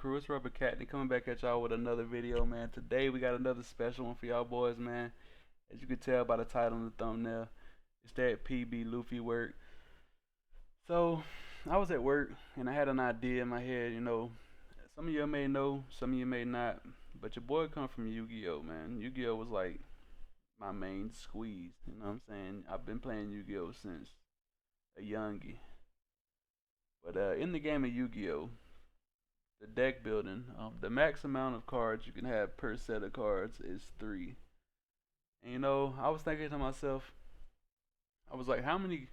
crew? It's Rubber Cat and coming back at y'all with another video, man. Today we got another special one for y'all boys, man. As you can tell by the title and the thumbnail, it's that PB Luffy work. So I was at work and I had an idea in my head. Some of you may know, some of you may not, but your boy come from Yu-Gi-Oh, man. Yu-Gi-Oh was like my main squeeze. You know what I'm saying? I've been playing Yu-Gi-Oh since a youngie. But in the game of Yu-Gi-Oh, the deck building, the max amount of cards you can have per set of cards is three. And I was thinking to myself, I was like, how many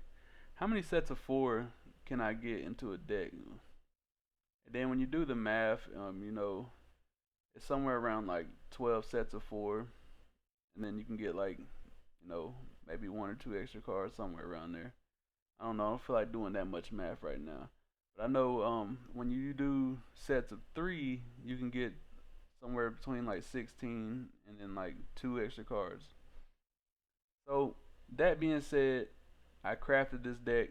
sets of four can I get into a deck? And then when you do the math, it's somewhere around like 12 sets of four, and then you can get like, maybe one or two extra cards somewhere around there. I don't know. I don't feel like doing that much math right now. But I know when you do sets of three, you can get somewhere between like 16 and then like two extra cards. So that being said, I crafted this deck.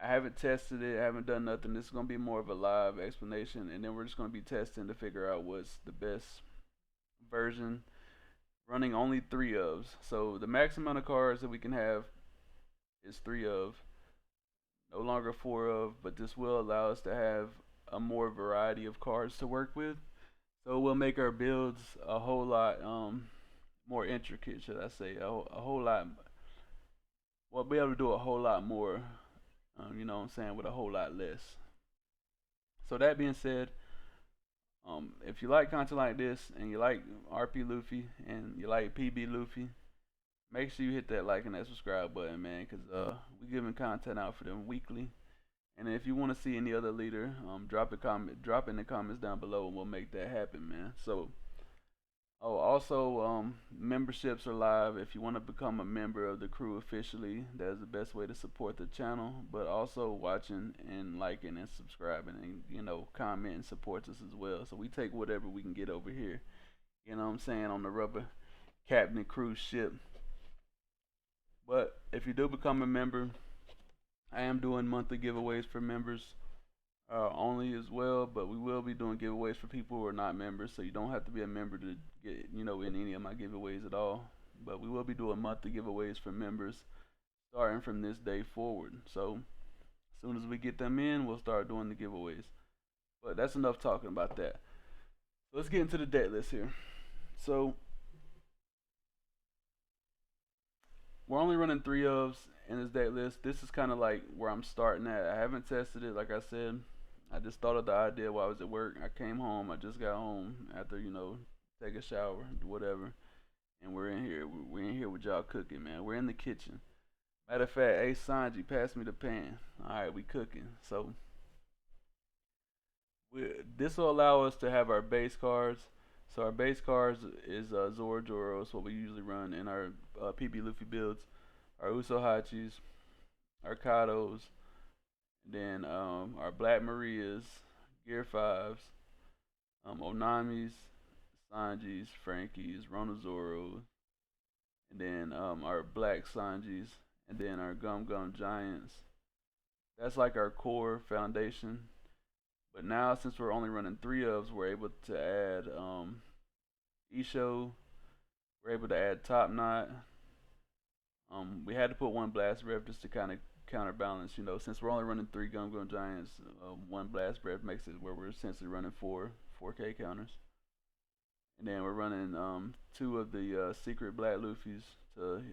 I haven't tested it. I haven't done nothing. This is gonna be more of a live explanation, and then we're just gonna be testing to figure out what's the best version. Running only three ofs. So the max amount of cards that we can have is three of. No longer four of, but this will allow us to have a more variety of cards to work with. So we'll make our builds a whole lot more intricate, should I say? A whole lot. We'll be able to do a whole lot more. You know what I'm saying, with a whole lot less. So that being said, if you like content like this and you like RP Luffy and you like PB Luffy, make sure you hit that like and that subscribe button, man, because we giving content out for them weekly. And if you want to see any other leader, drop in the comments down below, and we'll make that happen, man. So, also, memberships are live. If you want to become a member of the crew officially, that is the best way to support the channel. But also watching and liking and subscribing and commenting supports us as well. So we take whatever we can get over here. You know what I'm saying, on the Rubber Captain cruise ship. But if you do become a member, I am doing monthly giveaways for members only as well. But we will be doing giveaways for people who are not members, so you don't have to be a member to get in any of my giveaways at all. But we will be doing monthly giveaways for members starting from this day forward. So as soon as we get them in, we'll start doing the giveaways. But that's enough talking about that. So let's get into the deck list here. So we're only running three ofs in this deck list. This is kind of like where I'm starting at. I haven't tested it, like I said. I just thought of the idea while I was at work. I came home. I just got home after, take a shower, whatever. And we're in here. We're in here with y'all cooking, man. We're in the kitchen. Matter of fact, hey Sanji, pass me the pan. All right, we cooking. So this will allow us to have our base cards. So our base cards is Zoro Joro, is what we usually run in our PB Luffy builds. Our Usohachis, our Kados, then our Black Marias, Gear 5s, Onamis, Sanjis, Frankies, Ronazoros, and then our Black Sanjis, and then our Gum Gum Giants. That's like our core foundation. But now, since we're only running three ofs, we're able to add Isho. We're able to add Top Knot. We had to put one Blast Breath just to kind of counterbalance. Since we're only running three Gum Gum Giants, one Blast Breath makes it where we're essentially running 4K counters. And then we're running two of the secret Black Luffys to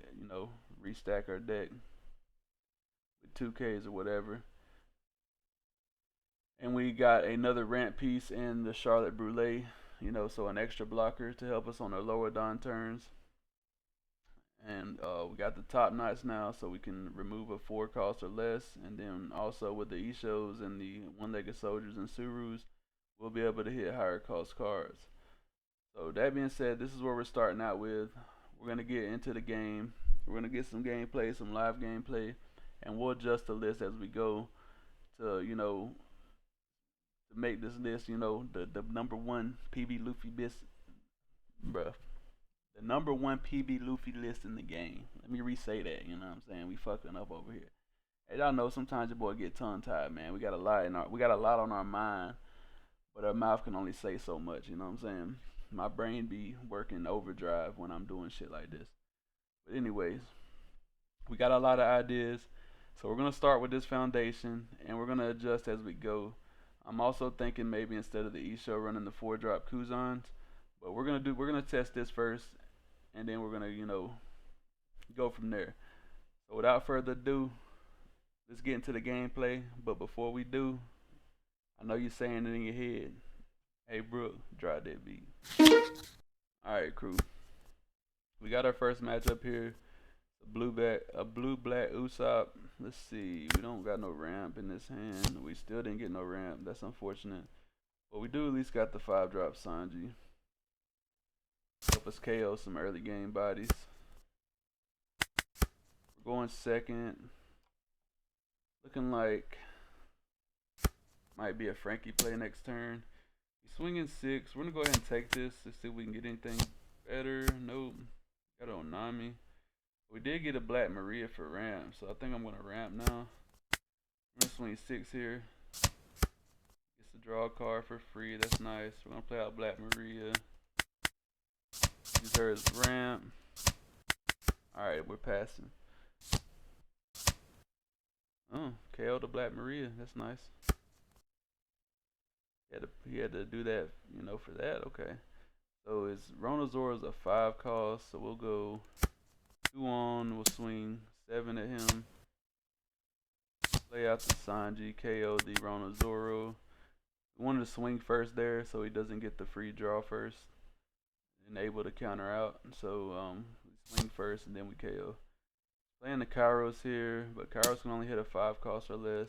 restack our deck with 2Ks or whatever. And we got another ramp piece in the Charlotte Brûlée, so an extra blocker to help us on our lower Dawn turns. And we got the top knots now, so we can remove a 4 cost or less. And then also with the Ishos and the one-legged soldiers and Surus, we'll be able to hit higher cost cards. So that being said, this is where we're starting out with. We're going to get into the game. We're going to get some gameplay, some live gameplay, and we'll adjust the list as we go to, to make this list, the number one PB Luffy list, bruh. The number one PB Luffy list in the game. Let me re-say that, you know what I'm saying? We fucking up over here. Hey, y'all know sometimes your boy get tongue tied, man. We got a lot on our mind. but our mouth can only say so much. You know what I'm saying? My brain be working overdrive when I'm doing shit like this. But anyways, we got a lot of ideas, so we're gonna start with this foundation, and we're gonna adjust as we go. I'm also thinking maybe instead of the E-show running the 4-drop Kuzans, but we're gonna test this first, and then we're gonna go from there. So without further ado, let's get into the gameplay. But before we do, I know you're saying it in your head. Hey Brooke, drop that beat. Alright, crew. We got our first matchup here. A blue black Usopp. Let's see. We don't got no ramp in this hand. We still didn't get no ramp. That's unfortunate. But we do at least got the 5-drop Sanji. Help us KO some early game bodies. We're going second. Looking like might be a Frankie play next turn. He's swinging 6. We're gonna go ahead and take this to see if we can get anything better. Nope. Got it on Nami. We did get a Black Maria for ramp, so I think I'm gonna ramp now. I'm gonna swing 6 here. Gets to draw a card for free. That's nice. We're gonna play out Black Maria. Use her as ramp. Alright, we're passing. Oh, KO the Black Maria. That's nice. He had to do that, for that. Okay. So it's Ronozoro's a 5 cost, so we'll go 2 on. We'll swing 7 at him. Play out the Sanji, KO the Ronozoro. We wanted to swing first there so he doesn't get the free draw first and able to counter out. So we swing first and then we KO. Playing the Kairos here, but Kairos can only hit a 5 cost or less.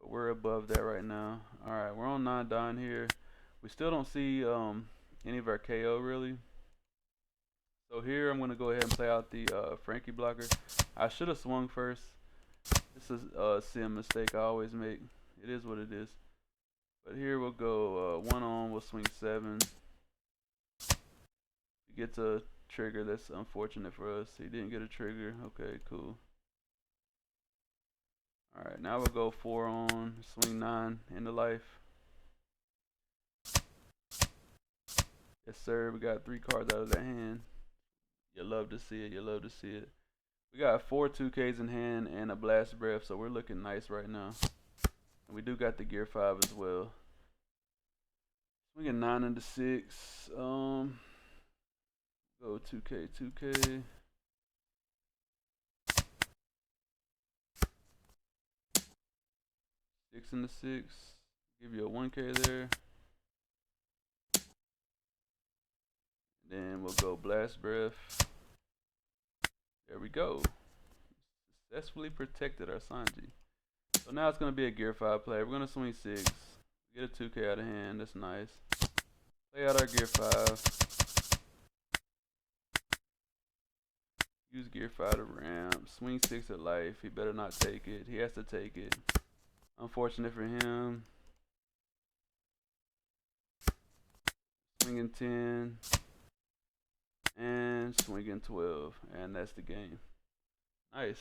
But we're above that right now. Alright, we're on 9 dying here. We still don't see any of our KO really. So here I'm going to go ahead and play out the Frankie blocker. I should have swung first. This is a sim mistake I always make. It is what it is. But here we'll go 1 on, we'll swing 7. He gets a trigger, that's unfortunate for us. He didn't get a trigger. Okay, cool. Alright, now we'll go 4 on, swing 9, end of life. Yes sir, we got 3 cards out of that hand. You love to see it, you love to see it. We got 4 2Ks in hand and a blast breath, so we're looking nice right now. And we do got the gear 5 as well. Swinging 9 into 6. Go 2K, 2K. Six into 6. Give you a 1K there. Then we'll go blast breath. There we go. Successfully protected our Sanji. So now it's gonna be a gear 5 play. We're gonna swing 6. Get a 2K out of hand. That's nice. Play out our gear 5. Use gear 5 to ramp. Swing 6 at life. He better not take it. He has to take it. Unfortunate for him. Swinging 10. And swinging 12. And that's the game. Nice.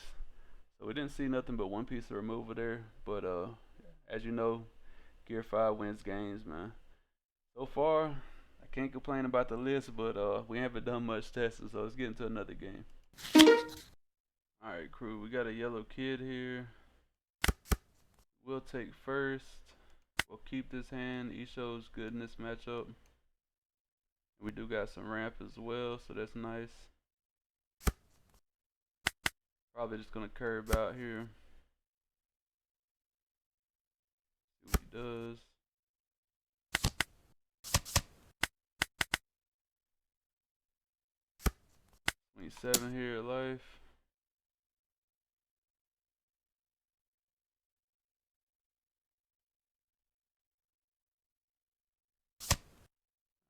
So we didn't see nothing but one piece of removal there. But as you know, gear 5 wins games, man. So far, I can't complain about the list, but we haven't done much testing, so let's get into another game. Alright, crew, we got a yellow kid here. We'll take first. We'll keep this hand. Isho's good in this matchup. We do got some ramp as well, so that's nice. Probably just gonna curve out here. See what he does. Swing 7 here at life.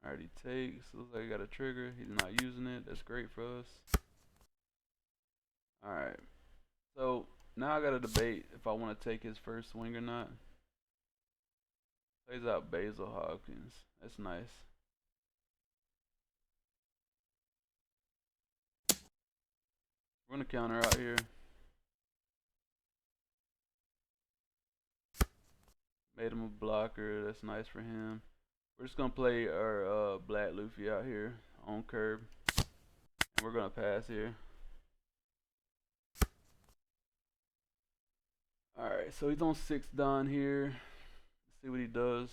Alright, he takes. Looks like he got a trigger. He's not using it. That's great for us. Alright. So now I gotta debate if I want to take his first swing or not. Plays out Basil Hawkins. That's nice. We're gonna counter out here. Made him a blocker. That's nice for him. We're just gonna play our black Luffy out here on curb, and we're gonna pass here. All right, so he's on 6 Don here. Let's see what he does.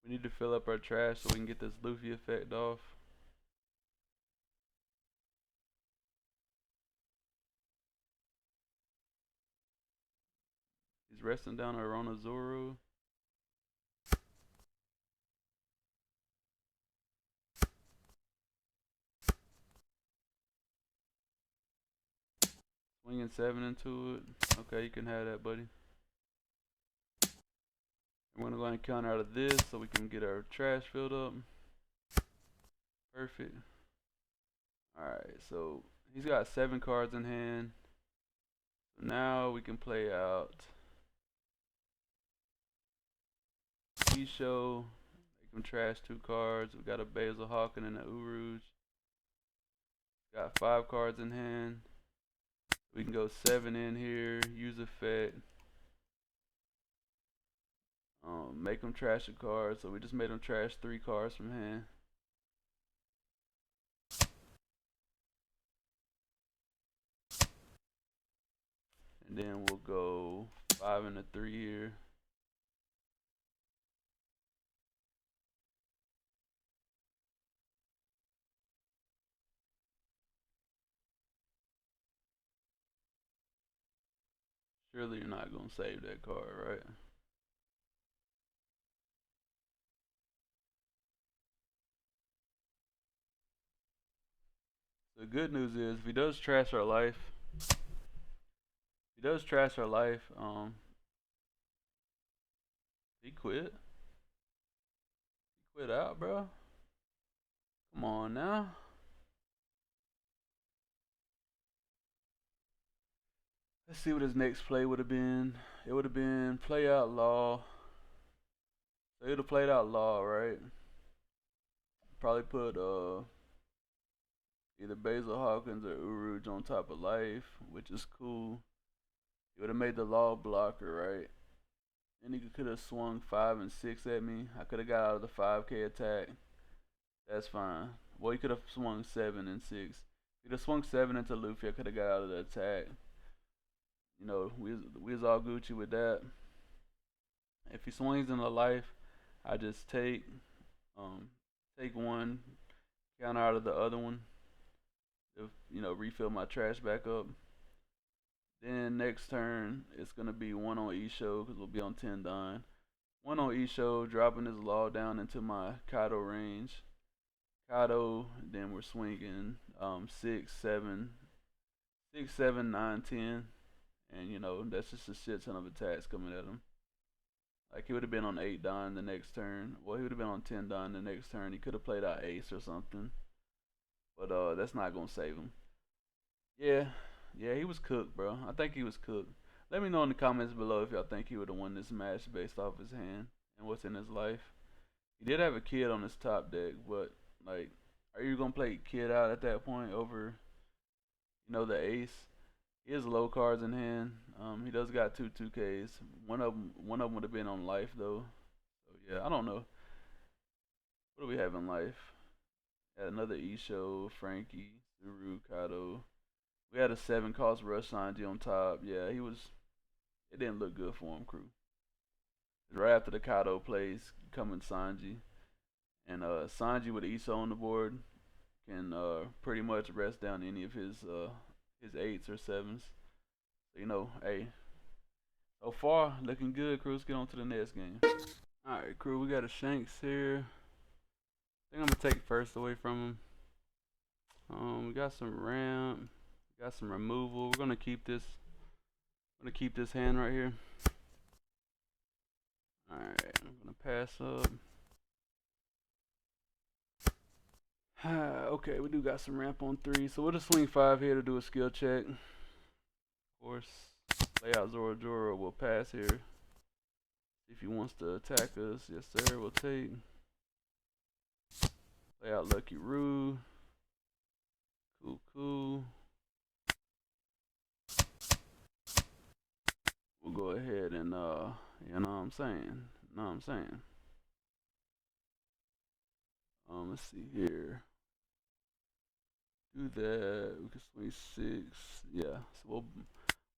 We need to fill up our trash so we can get this Luffy effect off. He's resting down Arona Zoro. Swinging 7 into it. Okay, you can have that, buddy. We're gonna go ahead and count out of this so we can get our trash filled up. Perfect. Alright, so he's got 7 cards in hand. So now we can play out Isho. Make him trash 2 cards. We got a Basil Hawken and a Uruj. Got 5 cards in hand. We can go 7 in here, use effect. Make him trash a card. So we just made him trash 3 cards from hand. And then we'll go 5 and a 3 here. Surely you're not gonna save that card, right? The good news is if he does trash our life, he quit. He quit out, bro. Come on now. Let's see what his next play would have been. It would have been play out Law. So he would have played out Law, right? Probably put either Basil Hawkins or Uruj on top of life, which is cool. He would have made the Law blocker, right? And he could have swung 5 and 6 at me. I could have got out of the 5K attack. That's fine. Well, he could have swung 7 and 6. If he'd have swung 7 into Luffy, I could have got out of the attack. You know, we was all Gucci with that. If he swings in the life, I just take one, count out of the other one. If, you know, refill my trash back up. Then next turn, it's gonna be 1 on Isho because we'll be on 10 Don. 1 on Isho, dropping his Law down into my Kaido range. Kaido, then we're swinging 6, 7, 9, 10. And you know, that's just a shit ton of attacks coming at him. Like he would have been on 8 Don the next turn. Well, he would have been on 10 Don the next turn. He could have played out Ace or something. But that's not gonna save him. Yeah, he was cooked, bro. I think he was cooked. Let me know in the comments below if y'all think he would have won this match based off his hand and what's in his life. He did have a kid on his top deck, but like, are you gonna play kid out at that point over, you know, the ace? He has low cards in hand. He does got 2 2Ks. One of them would have been on life though. So yeah, I don't know. What do we have in life? Had another Isho, Frankie, Suru, Kato. We had a 7 cost rush Sanji on top. Yeah, it didn't look good for him, crew. Right after the Kato plays, coming Sanji. And Sanji with Iso on the board can pretty much rest down any of his 8s or 7s. So, you know, hey, so far looking good, crew. Let's get on to the next game. Alright, crew, we got a Shanks here. I think I'm gonna take first away from him. We got some ramp, got some removal. We're gonna keep this. Hand right here. Alright, I'm gonna pass up. Okay, we do got some ramp on 3, so we'll just swing 5 here to do a skill check. Of course, play out Zoro Joro. We'll pass here. If he wants to attack us, yes sir, we'll take. Play out Lucky Roo. Cool. go ahead and you know what I'm saying? Know what I'm saying? Let's see here. Do that. We can swing 6. Yeah. So we'll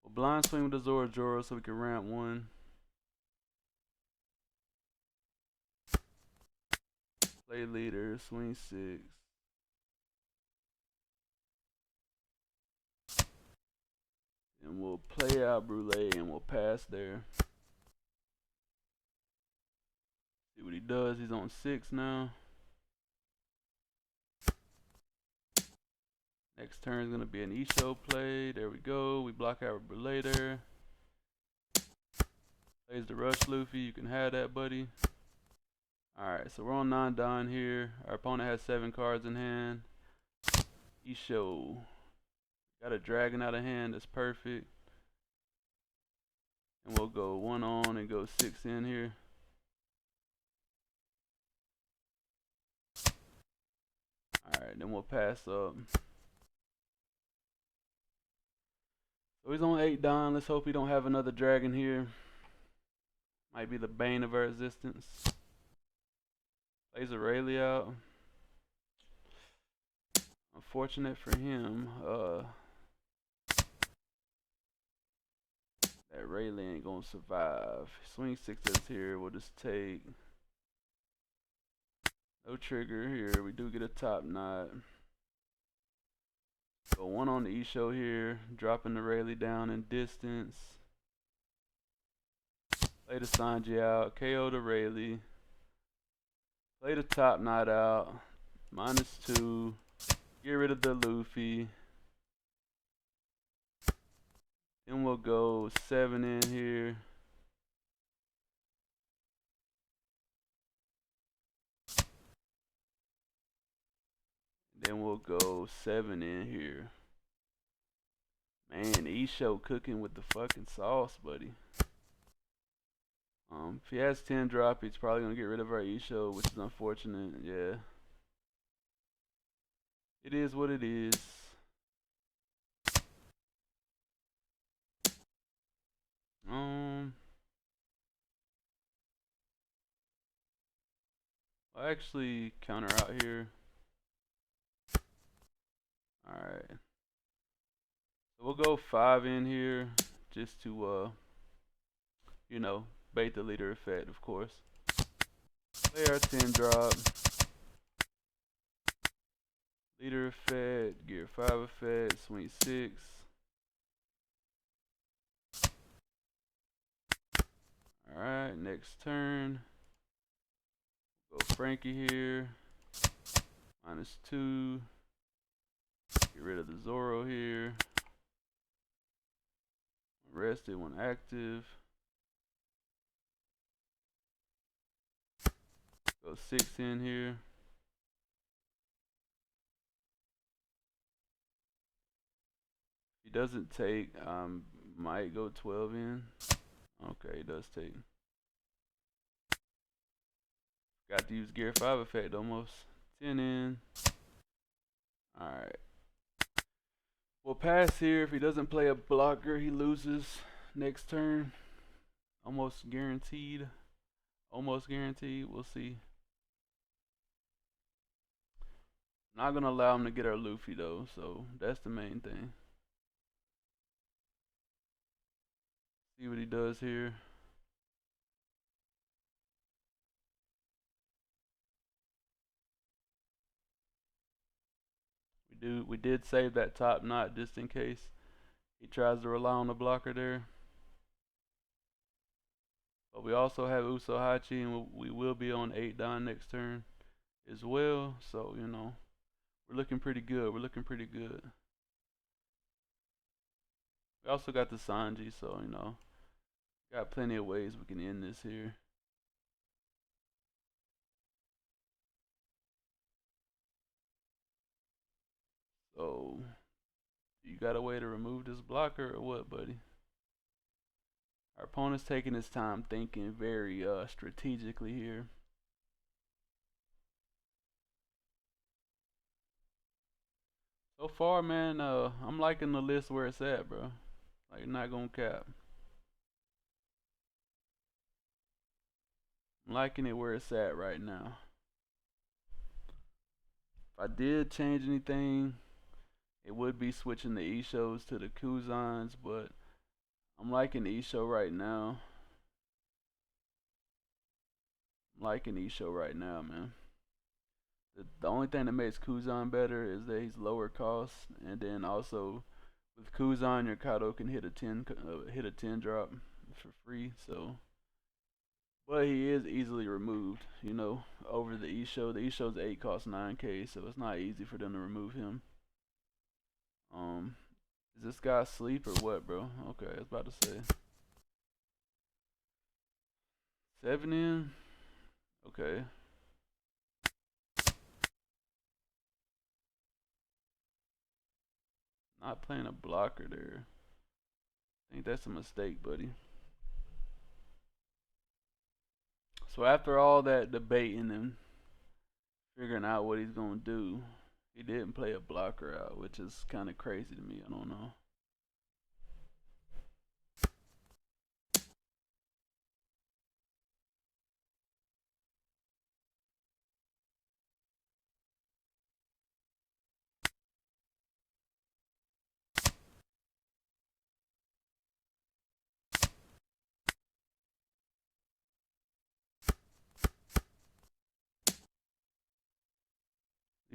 blind swing with the Zoro Joro so we can ramp 1. Play leader, swing 6. And we'll play out Brule and we'll pass there. See what he does. He's on 6 now. Next turn is going to be an Isho play. There we go. We block out Brule there. Plays the rush Luffy. You can have that, buddy. Alright, so we're on 9 Don here. Our opponent has 7 cards in hand. Isho. Got a dragon out of hand. That's perfect. And we'll go 1 on and go 6 in here. Alright, then we'll pass up. So he's on 8 Don. Let's hope he don't have another dragon here. Might be the bane of our existence. Plays a Rayleigh out. Unfortunate for him, that Rayleigh ain't gonna survive. Swing 6s here. We'll just take. No trigger here. We do get a top knot. Go 1 on the Isho here. Dropping the Rayleigh down in distance. Play the Sanji out. KO the Rayleigh. Play the top knot out. -2. Get rid of the Luffy. Then we'll go 7 in here. Then we'll go 7 in here. Man, Isho cooking with the fucking sauce, buddy. If he has 10 drop, he's probably gonna get rid of our Isho, which is unfortunate. Yeah. It is what it is. I'll actually counter out here. Alright. So we'll go 5 in here just to you know, bait the leader effect, of course. Play our 10 drop. Leader effect, gear 5 effect, swing 6. Alright, next turn. Go Frankie here. -2. Get rid of the Zoro here. Rested, 1 active. Go 6 in here. If he doesn't take, might go 12 in. Okay, he does take. Got to use gear 5 effect almost. 10 in. Alright. We'll pass here. If he doesn't play a blocker, he loses next turn. Almost guaranteed. Almost guaranteed. We'll see. Not going to allow him to get our Luffy though, so that's the main thing. See what he does here. We did save that top knot just in case he tries to rely on the blocker there. But we also have Uso Hachi, and we will be on 8 Don next turn as well. So, you know, we're looking pretty good. We're looking pretty good. We also got the Sanji, so, you know, got plenty of ways we can end this here. So, you got a way to remove this blocker or what, buddy? Our opponent's taking his time thinking very strategically here. So far, man, I'm liking the list where it's at, bro. Like, not gonna cap. I'm liking it where it's at right now. If I did change anything, it would be switching the E-shows to the Kuzans, but I'm liking E-show right now. I'm liking E-show right now, man. The only thing that makes Kuzan better is that he's lower cost, and then also with Kuzan, your Kato can hit a 10 drop for free. So, but he is easily removed, over the E-show. The E-show's 8 costs 9k, so it's not easy for them to remove him. Is this guy asleep or what, bro? Okay, I was about to say 7 in. Okay. Not playing a blocker there. I think that's a mistake, buddy. So after all that debating and figuring out what he's gonna do, he didn't play a blocker out, which is kind of crazy to me. I don't know.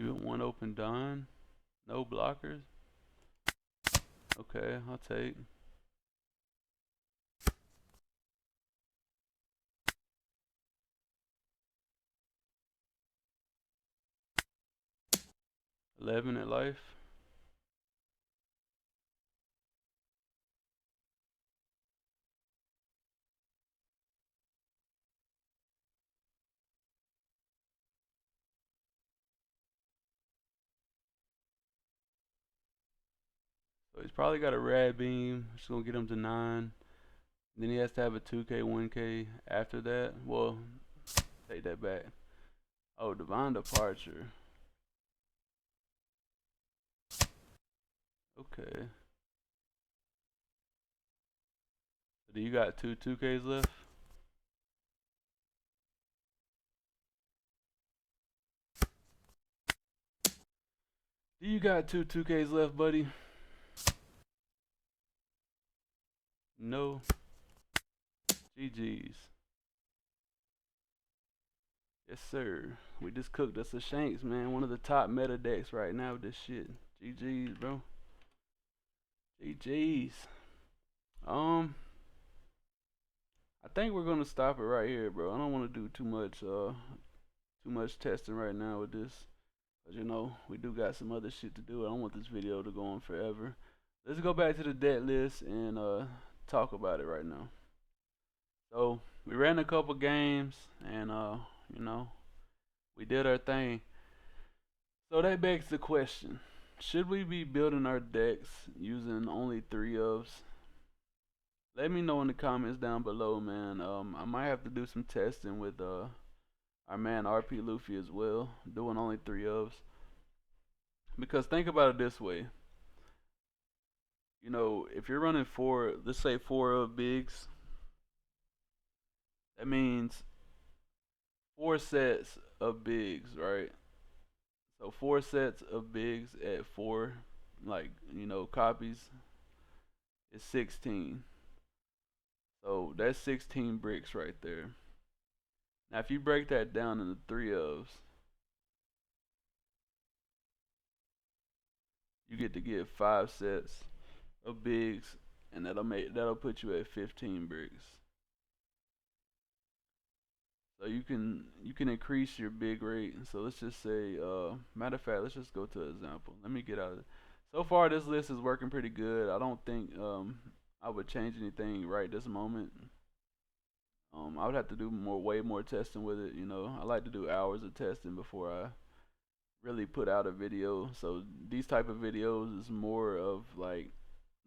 Even one open Don, no blockers. Okay, I'll take. $11 at life. So he's probably got a rad beam. It's gonna get him to 9. Then he has to have a 2k, 1k after that. Well, take that back. Oh, divine departure. Okay. So do you got two 2Ks left? Do you got two 2Ks left, buddy? No. GG's. Yes, sir. We just cooked us a Shanks, man. One of the top meta decks right now with this shit. GG's, bro. GG's. I think we're gonna stop it right here, bro. I don't want to do too much testing right now with this, cause we do got some other shit to do. I don't want this video to go on forever. Let's go back to the deck list and talk about it right now. So we ran a couple games and we did our thing. So that begs the question: should we be building our decks using only 3-ofs? Let me know in the comments down below, man. I might have to do some testing with our man RP Luffy as well, doing only 3-ofs. Because think about it this way. If you're running let's say 4 of bigs, that means 4 sets of bigs, right? So 4 sets of bigs at 4, copies is 16. So that's 16 bricks right there. Now if you break that down into 3-ofs, you get to get 5 sets of bigs, and that'll put you at 15 bricks. So you can increase your big rate. So let's just say, matter of fact, let's just go to an example. Let me get out of it. So far this list is working pretty good. I don't think I would change anything right this moment. I would have to do way more testing with it. I like to do hours of testing before I really put out a video. So these type of videos is more of like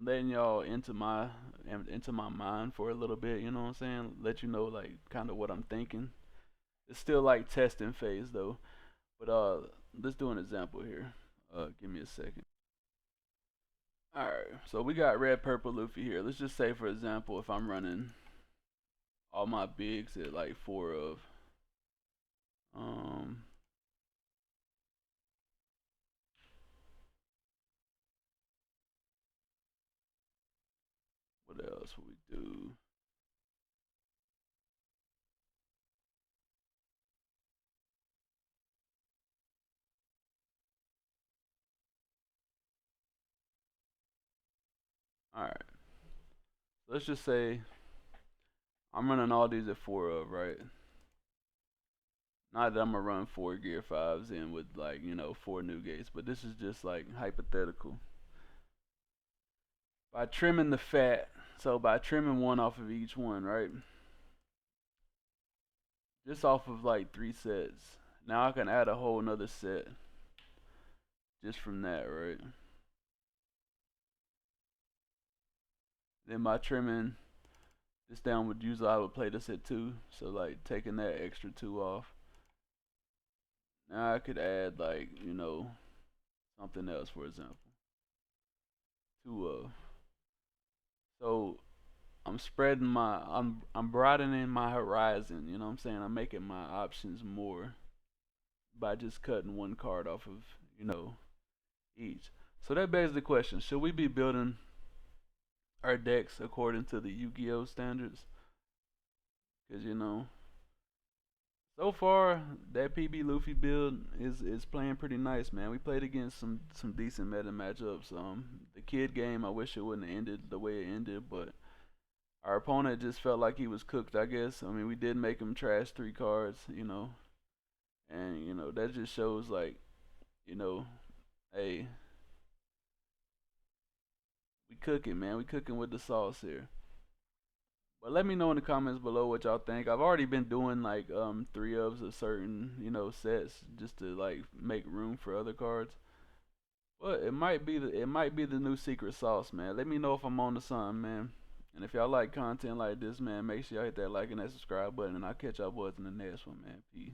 letting y'all into my mind for a little bit. You know what I'm saying? Let you know like kind of what I'm thinking. It's still like testing phase though. But let's do an example here. Give me a second. Alright, so we got red, purple, Luffy here. Let's just say, for example, if I'm running all my bigs at like 4 of, Um, what else would we do? All right. Let's just say I'm running all these at four of, right? Not that I'm gonna run four gear fives in with like, four new gates, but this is just like hypothetical. By trimming the fat, so by trimming one off of each one, right? Just off of like three sets. Now I can add a whole nother set just from that, right? Then by trimming this down would usually I would play this at two. So like taking that extra two off. Now I could add like, something else, for example. Two of. So I'm broadening my horizon, you know what I'm saying? I'm making my options more by just cutting one card off of, each. So that begs the question, should we be building our decks according to the Yu-Gi-Oh standards? Cuz so far that PB Luffy build is playing pretty nice, man. We played against some decent meta matchups. The kid game, I wish it wouldn't have ended the way it ended, but our opponent just felt like he was cooked, I guess. I mean, we did make him trash three cards, and that just shows like, you know, hey, we cooking, man. We cooking with the sauce here. But let me know in the comments below what y'all think. I've already been doing like three ofs of certain, sets just to like make room for other cards. But it might be the new secret sauce, man. Let me know if I'm on to something, man. And if y'all like content like this, man, make sure y'all hit that like and that subscribe button, and I'll catch y'all boys in the next one, man. Peace.